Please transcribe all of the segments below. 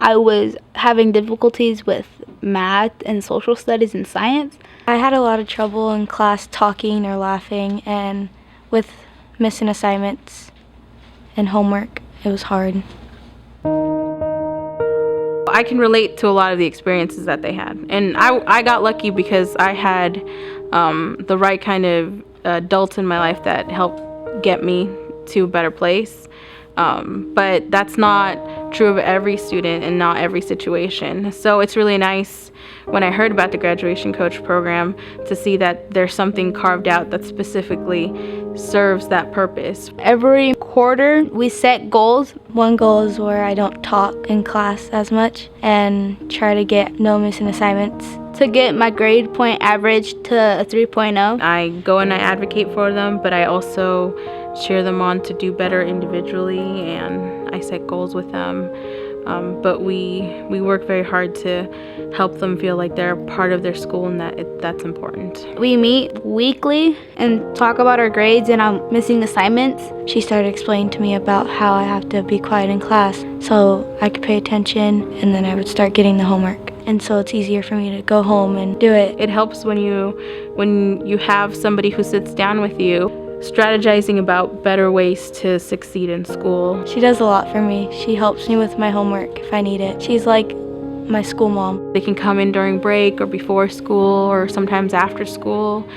I was having difficulties with math and social studies and science. I had a lot of trouble in class talking or laughing, and with missing assignments and homework, it was hard. I can relate to a lot of the experiences that they had. And I got lucky because I had the right kind of adults in my life that helped get me to a better place. But that's not true of every student and not every situation. So it's really nice when I heard about the graduation coach program to see that there's something carved out that specifically serves that purpose. Every quarter we set goals. One goal is where I don't talk in class as much and try to get no missing assignments. To get my grade point average to a 3.0. I go and I advocate for them, but I also cheer them on to do better individually, and I set goals with them. But we work very hard to help them feel like they're part of their school and that's important. We meet weekly and talk about our grades and our missing assignments. She started explaining to me about how I have to be quiet in class so I could pay attention, and then I would start getting the homework. And so it's easier for me to go home and do it. It helps when you have somebody who sits down with you, strategizing about better ways to succeed in school. She does a lot for me. She helps me with my homework if I need it. She's like my school mom. They can come in during break or before school or sometimes after school.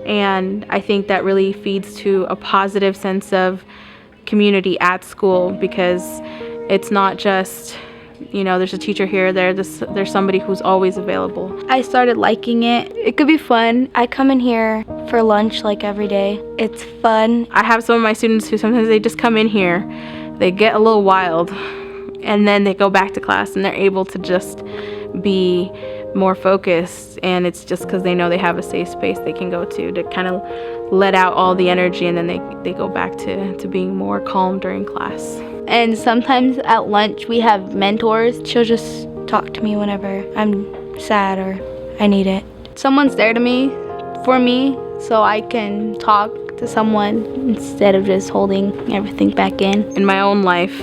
And I think that really feeds to a positive sense of community at school, because it's not just, there's a teacher here, there's somebody who's always available. I started liking it. It could be fun. I come in here for lunch like every day. It's fun. I have some of my students who sometimes they just come in here, they get a little wild, and then they go back to class and they're able to just be more focused, and it's just because they know they have a safe space they can go to kind of let out all the energy, and then they go back to being more calm during class. And sometimes at lunch we have mentors. She'll just talk to me whenever I'm sad or I need it. Someone's there for me, so I can talk to someone instead of just holding everything back in. In my own life,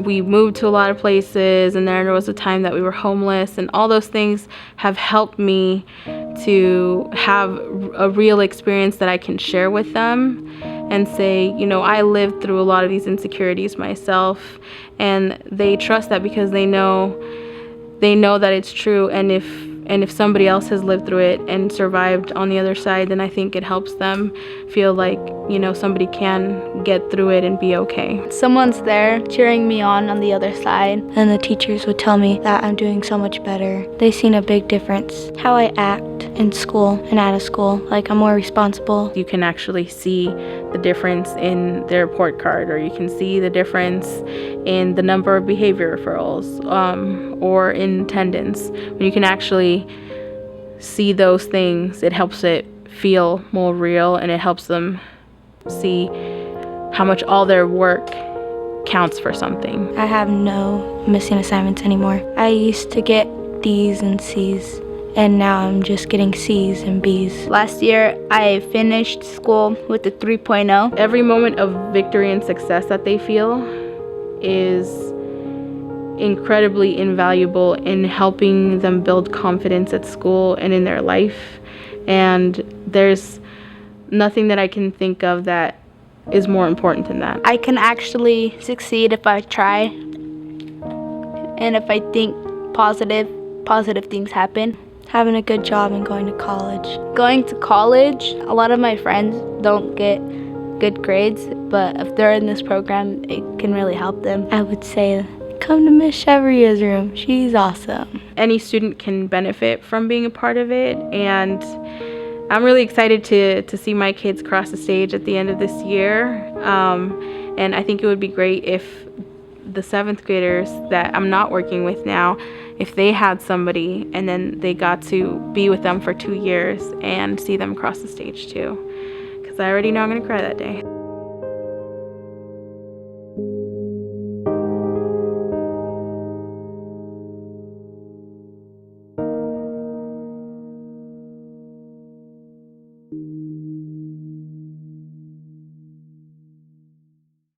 we moved to a lot of places, and there was a time that we were homeless, and all those things have helped me to have a real experience that I can share with them and say, I lived through a lot of these insecurities myself, and they trust that because they know that it's true, and if somebody else has lived through it and survived on the other side, then I think it helps them feel like, somebody can get through it and be okay. Someone's there cheering me on the other side. And the teachers would tell me that I'm doing so much better. They've seen a big difference. How I act in school and out of school, like I'm more responsible. You can actually see the difference in their report card, or you can see the difference in the number of behavior referrals, or in attendance. When you can actually see those things, it helps it feel more real, and it helps them see how much all their work counts for something. I have no missing assignments anymore. I used to get D's and C's, and now I'm just getting C's and B's. Last year, I finished school with a 3.0. Every moment of victory and success that they feel is incredibly invaluable in helping them build confidence at school and in their life. And there's nothing that I can think of that is more important than that. I can actually succeed if I try, and if I think positive things happen. Having a good job and going to college. Going to college, a lot of my friends don't get good grades, but if they're in this program, it can really help them. I would say, come to Miss Chevria's room. She's awesome. Any student can benefit from being a part of it, and I'm really excited to see my kids cross the stage at the end of this year. And I think it would be great if the 7th graders that I'm not working with now, if they had somebody and then they got to be with them for 2 years and see them cross the stage too. Because I already know I'm going to cry that day.